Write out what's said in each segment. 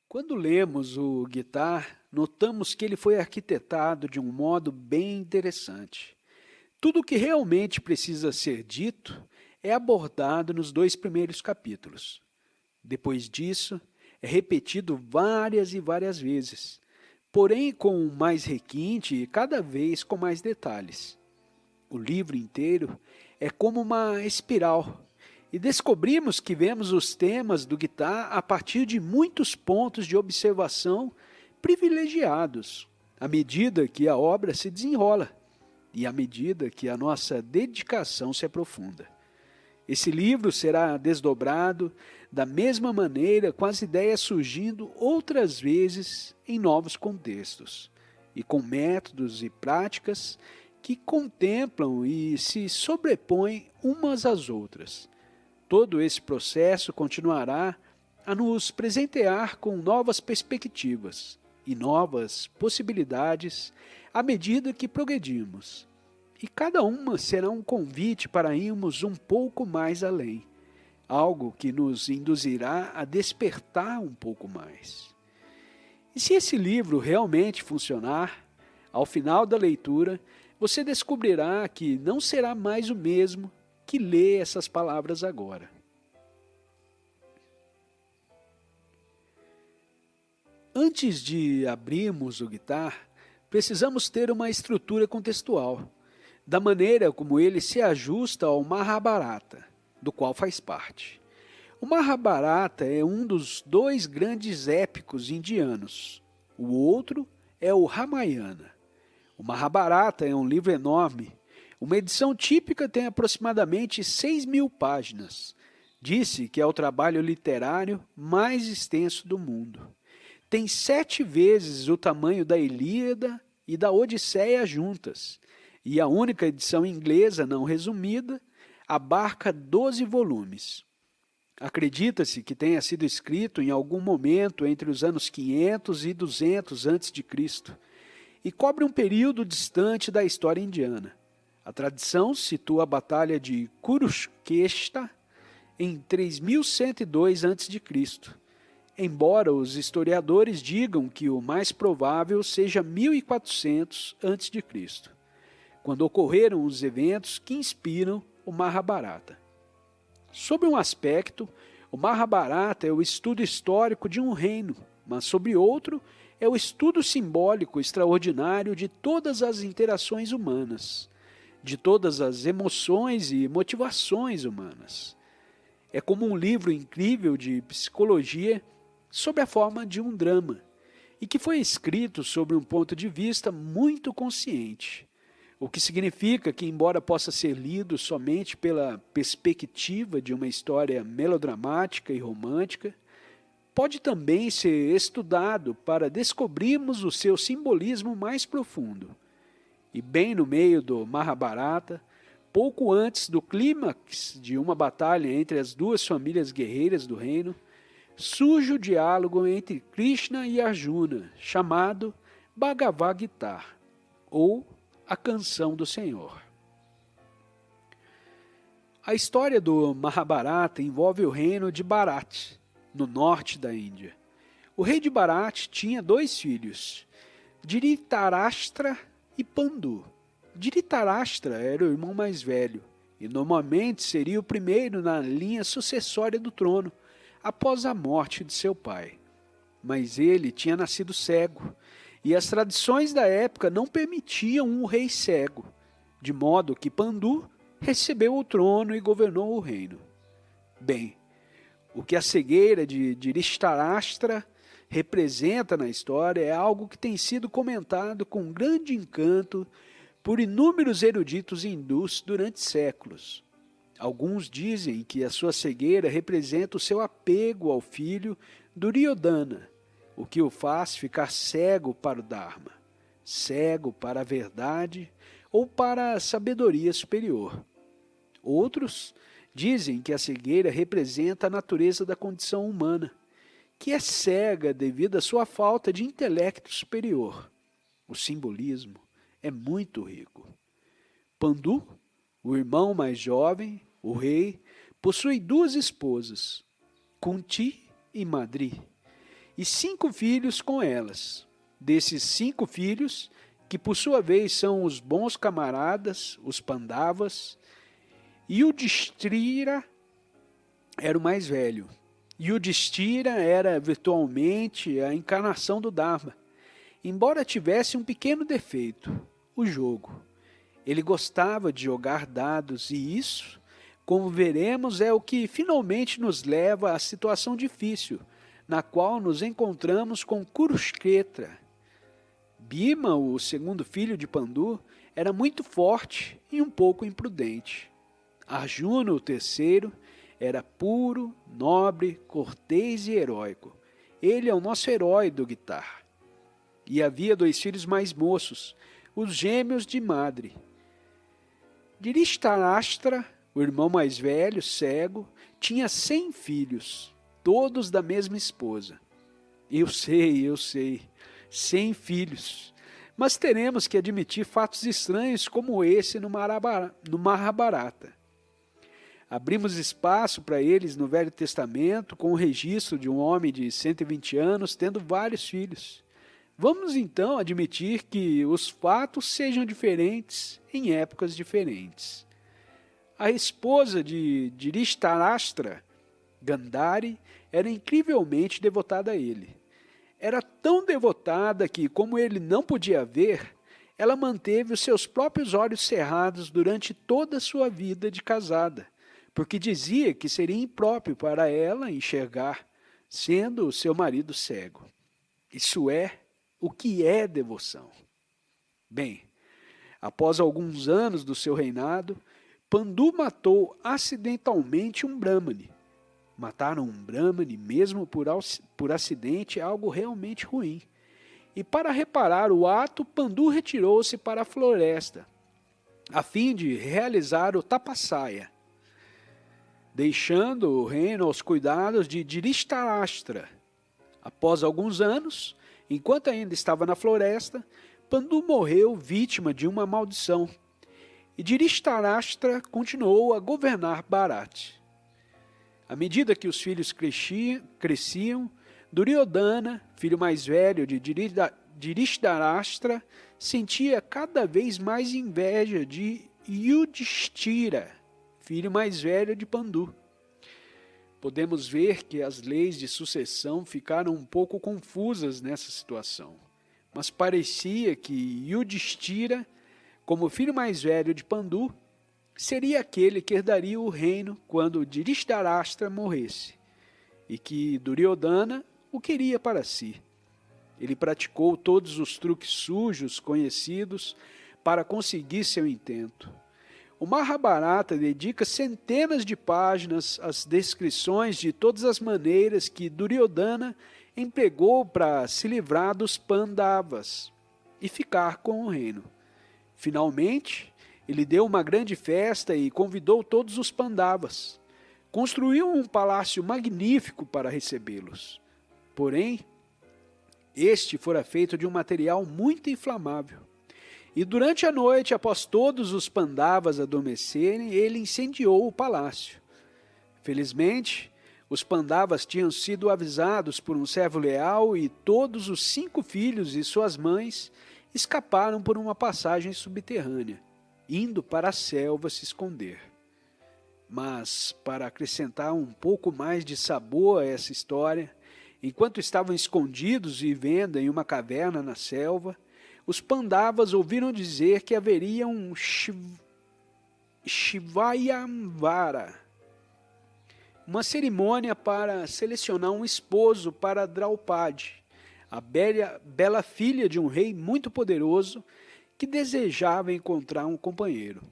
Quando lemos o Guitar, notamos que ele foi arquitetado de um modo bem interessante. Tudo o que realmente precisa ser dito é abordado nos dois primeiros capítulos. Depois disso, é repetido várias e várias vezes, porém com mais requinte e cada vez com mais detalhes. O livro inteiro é como uma espiral, e descobrimos que vemos os temas do guitar a partir de muitos pontos de observação privilegiados, à medida que a obra se desenrola e à medida que a nossa dedicação se aprofunda. Esse livro será desdobrado da mesma maneira, com as ideias surgindo outras vezes em novos contextos, e com métodos e práticas que contemplam e se sobrepõem umas às outras. Todo esse processo continuará a nos presentear com novas perspectivas e novas possibilidades à medida que progredirmos. E cada uma será um convite para irmos um pouco mais além, algo que nos induzirá a despertar um pouco mais. E se esse livro realmente funcionar, ao final da leitura, você descobrirá que não será mais o mesmo que lê essas palavras agora. Antes de abrirmos o guitar, precisamos ter uma estrutura contextual, da maneira como ele se ajusta ao Mahabharata, do qual faz parte. O Mahabharata é um dos dois grandes épicos indianos. O outro é o Ramayana. O Mahabharata é um livro enorme. Uma edição típica tem aproximadamente 6.000 páginas. Disse que é o trabalho literário mais extenso do mundo. Tem 7 vezes o tamanho da Ilíada e da Odisseia juntas, e a única edição inglesa não resumida abarca 12 volumes. Acredita-se que tenha sido escrito em algum momento entre os anos 500 e 200 a.C., e cobre um período distante da história indiana. A tradição situa a batalha de Kurukshetra em 3102 a.C., embora os historiadores digam que o mais provável seja 1400 a.C., quando ocorreram os eventos que inspiram o Mahabharata. Sob um aspecto, o Mahabharata é o estudo histórico de um reino, mas sob outro, é o estudo simbólico extraordinário de todas as interações humanas, de todas as emoções e motivações humanas. É como um livro incrível de psicologia sob a forma de um drama, e que foi escrito sobre um ponto de vista muito consciente, o que significa que, embora possa ser lido somente pela perspectiva de uma história melodramática e romântica, pode também ser estudado para descobrirmos o seu simbolismo mais profundo. E bem no meio do Mahabharata, pouco antes do clímax de uma batalha entre as duas famílias guerreiras do reino, surge o diálogo entre Krishna e Arjuna, chamado Bhagavad Gita, ou a Canção do Senhor. A história do Mahabharata envolve o reino de Bharat, no norte da Índia. O rei de Bharat tinha 2 filhos, Dhritarashtra e Pandu. Dhritarashtra era o irmão mais velho, e normalmente seria o primeiro na linha sucessória do trono, após a morte de seu pai. Mas ele tinha nascido cego, e as tradições da época não permitiam um rei cego, de modo que Pandu recebeu o trono e governou o reino. Bem, o que a cegueira de Dhritarashtra representa na história é algo que tem sido comentado com grande encanto por inúmeros eruditos hindus durante séculos. Alguns dizem que a sua cegueira representa o seu apego ao filho Duryodhana, o que o faz ficar cego para o Dharma, cego para a verdade ou para a sabedoria superior. Outros dizem que a cegueira representa a natureza da condição humana, que é cega devido à sua falta de intelecto superior. O simbolismo é muito rico. Pandu, o irmão mais jovem, o rei, possui 2 esposas, Kunti e Madri, e 5 filhos com elas. Desses 5 filhos, que por sua vez são os bons camaradas, os Pandavas, Yudhishthira era o mais velho. Yudhishthira era virtualmente a encarnação do Dharma, embora tivesse um pequeno defeito, o jogo. Ele gostava de jogar dados e isso, como veremos, é o que finalmente nos leva à situação difícil, na qual nos encontramos com Kurukshetra. Bhima, o segundo filho de Pandu, era muito forte e um pouco imprudente. Arjuna, o terceiro, era puro, nobre, cortês e heróico. Ele é o nosso herói do Gita. E havia 2 filhos mais moços, os gêmeos de Madri. Dhritarashtra, o irmão mais velho, cego, tinha 100 filhos, todos da mesma esposa. Eu sei, 100 filhos. Mas teremos que admitir fatos estranhos como esse no Mahabharata. Abrimos espaço para eles no Velho Testamento com o registro de um homem de 120 anos tendo vários filhos. Vamos então admitir que os fatos sejam diferentes em épocas diferentes. A esposa de Dhritarashtra, Gandhari, era incrivelmente devotada a ele. Era tão devotada que, como ele não podia ver, ela manteve os seus próprios olhos cerrados durante toda a sua vida de casada, porque dizia que seria impróprio para ela enxergar, sendo o seu marido cego. Isso é o que é devoção. Bem, após alguns anos do seu reinado, Pandu matou acidentalmente um Brahmane. Matar um Brahmane, mesmo por acidente, é algo realmente ruim. E para reparar o ato, Pandu retirou-se para a floresta, a fim de realizar o Tapasaya, deixando o reino aos cuidados de Dhritarashtra. Após alguns anos, enquanto ainda estava na floresta, Pandu morreu vítima de uma maldição, e Dhritarashtra continuou a governar Bharat. À medida que os filhos cresciam, Duryodhana, filho mais velho de Dhritarashtra, sentia cada vez mais inveja de Yudhishthira, filho mais velho de Pandu. Podemos ver que as leis de sucessão ficaram um pouco confusas nessa situação, mas parecia que Yudhishthira, como filho mais velho de Pandu, seria aquele que herdaria o reino quando Dhritarashtra morresse, e que Duryodhana o queria para si. Ele praticou todos os truques sujos conhecidos para conseguir seu intento. O Mahabharata dedica centenas de páginas às descrições de todas as maneiras que Duryodhana empregou para se livrar dos Pandavas e ficar com o reino. Finalmente, ele deu uma grande festa e convidou todos os Pandavas. Construiu um palácio magnífico para recebê-los. Porém, este fora feito de um material muito inflamável. E durante a noite, após todos os Pandavas adormecerem, ele incendiou o palácio. Felizmente, os Pandavas tinham sido avisados por um servo leal e todos os 5 filhos e suas mães escaparam por uma passagem subterrânea, indo para a selva se esconder. Mas, para acrescentar um pouco mais de sabor a essa história, enquanto estavam escondidos vivendo em uma caverna na selva, os Pandavas ouviram dizer que haveria um Shivayamvara, uma cerimônia para selecionar um esposo para Draupadi, a bela filha de um rei muito poderoso que desejava encontrar um companheiro.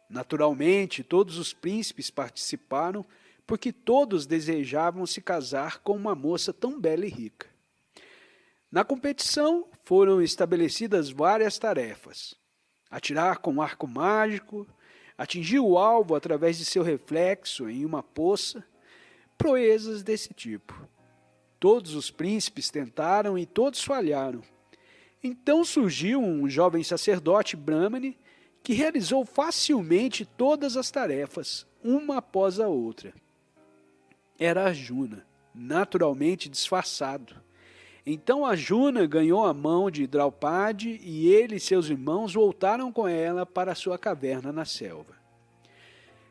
Naturalmente, todos os príncipes participaram, porque todos desejavam se casar com uma moça tão bela e rica. Na competição, foram estabelecidas várias tarefas: atirar com um arco mágico, atingir o alvo através de seu reflexo em uma poça, proezas desse tipo. Todos os príncipes tentaram e todos falharam. Então surgiu um jovem sacerdote Brahmane que realizou facilmente todas as tarefas, uma após a outra. Era Arjuna, naturalmente disfarçado. Então Arjuna ganhou a mão de Draupadi e ele e seus irmãos voltaram com ela para sua caverna na selva.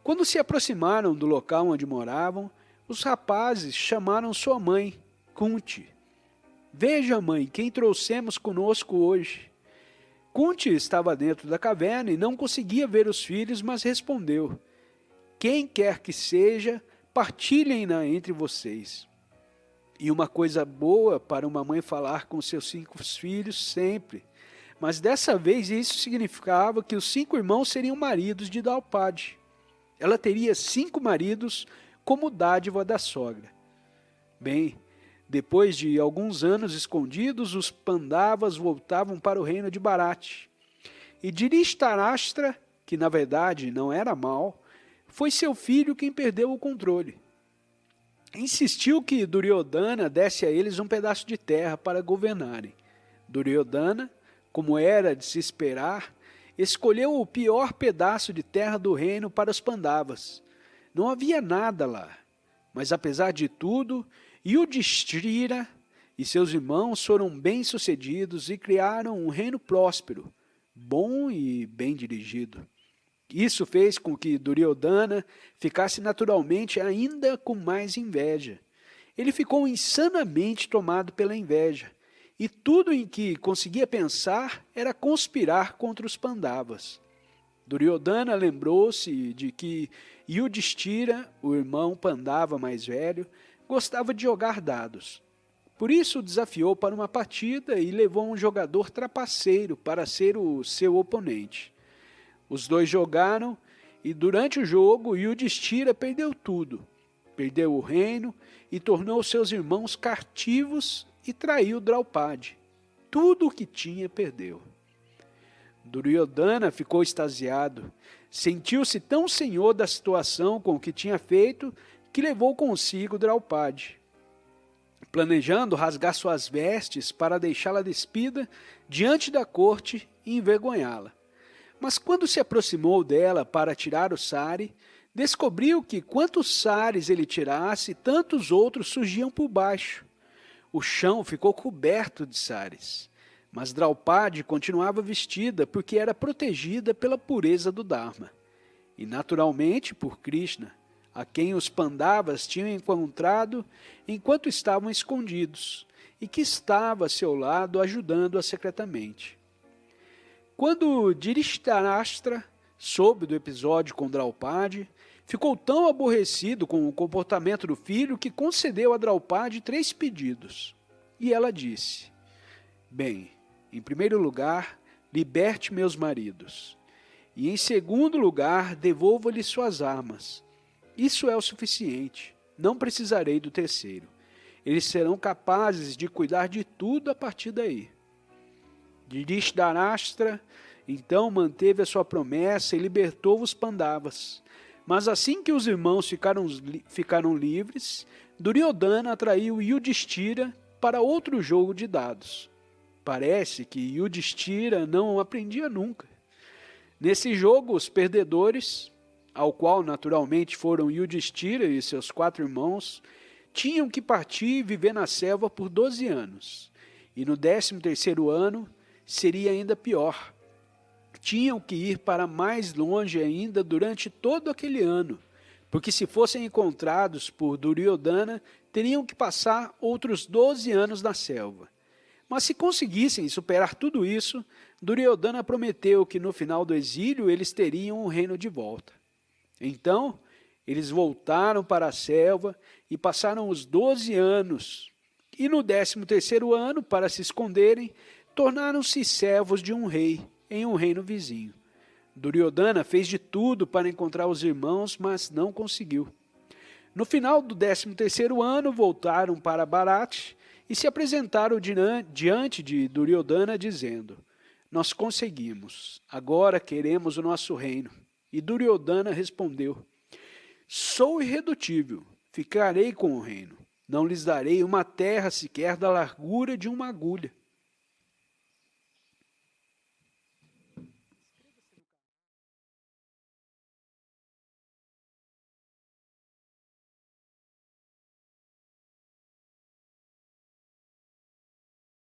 Quando se aproximaram do local onde moravam, os rapazes chamaram sua mãe, Kunti. Veja, mãe, quem trouxemos conosco hoje. Kunti estava dentro da caverna e não conseguia ver os filhos, mas respondeu: quem quer que seja, partilhem-na entre vocês. E uma coisa boa para uma mãe falar com seus 5 filhos sempre. Mas dessa vez isso significava que os 5 irmãos seriam maridos de Draupadi. Ela teria 5 maridos como dádiva da sogra. Bem, depois de alguns anos escondidos, os Pandavas voltavam para o reino de Bharati. E Dhritarashtra, que na verdade não era mau, foi seu filho quem perdeu o controle. Insistiu que Duryodhana desse a eles um pedaço de terra para governarem. Duryodhana, como era de se esperar, escolheu o pior pedaço de terra do reino para os Pandavas. Não havia nada lá, mas apesar de tudo, Yudhishthira e seus irmãos foram bem-sucedidos e criaram um reino próspero, bom e bem dirigido. Isso fez com que Duryodhana ficasse naturalmente ainda com mais inveja. Ele ficou insanamente tomado pela inveja, e tudo em que conseguia pensar era conspirar contra os Pandavas. Duryodhana lembrou-se de que Yudhishthira, o irmão Pandava mais velho, gostava de jogar dados. Por isso o desafiou para uma partida e levou um jogador trapaceiro para ser o seu oponente. Os dois jogaram e durante o jogo Yudhishthira perdeu tudo. Perdeu o reino e tornou seus irmãos cativos e traiu Draupadi. Tudo o que tinha perdeu. Duryodhana ficou extasiado. Sentiu-se tão senhor da situação com o que tinha feito que levou consigo Draupadi, planejando rasgar suas vestes para deixá-la despida diante da corte e envergonhá-la. Mas quando se aproximou dela para tirar o sari, descobriu que quantos sares ele tirasse, tantos outros surgiam por baixo. O chão ficou coberto de sares, mas Draupadi continuava vestida porque era protegida pela pureza do Dharma, e naturalmente por Krishna, a quem os Pandavas tinham encontrado enquanto estavam escondidos, e que estava a seu lado ajudando-a secretamente. Quando Dhritarashtra soube do episódio com Draupadi, ficou tão aborrecido com o comportamento do filho que concedeu a Draupadi 3 pedidos. E ela disse: bem, em primeiro lugar, liberte meus maridos. E em segundo lugar, devolva-lhes suas armas. Isso é o suficiente. Não precisarei do terceiro. Eles serão capazes de cuidar de tudo a partir daí. Dhritarashtra então manteve a sua promessa e libertou os Pandavas. Mas assim que os irmãos ficaram livres, Duryodhana atraiu Yudhishthira para outro jogo de dados. Parece que Yudhishthira não aprendia nunca. Nesse jogo, os perdedores, ao qual naturalmente foram Yudhishthira e seus 4 irmãos, tinham que partir e viver na selva por 12 anos. E no 13º ano, seria ainda pior. Tinham que ir para mais longe ainda durante todo aquele ano, porque se fossem encontrados por Duryodhana, teriam que passar outros 12 anos na selva. Mas se conseguissem superar tudo isso, Duryodhana prometeu que no final do exílio eles teriam o reino de volta. Então, eles voltaram para a selva e passaram os 12 anos. E no 13º ano, para se esconderem, tornaram-se servos de um rei, em um reino vizinho. Duryodhana fez de tudo para encontrar os irmãos, mas não conseguiu. No final do 13º ano, voltaram para Bharati e se apresentaram diante de Duryodhana, dizendo: nós conseguimos, agora queremos o nosso reino. E Duryodhana respondeu: sou irredutível, ficarei com o reino. Não lhes darei uma terra sequer da largura de uma agulha.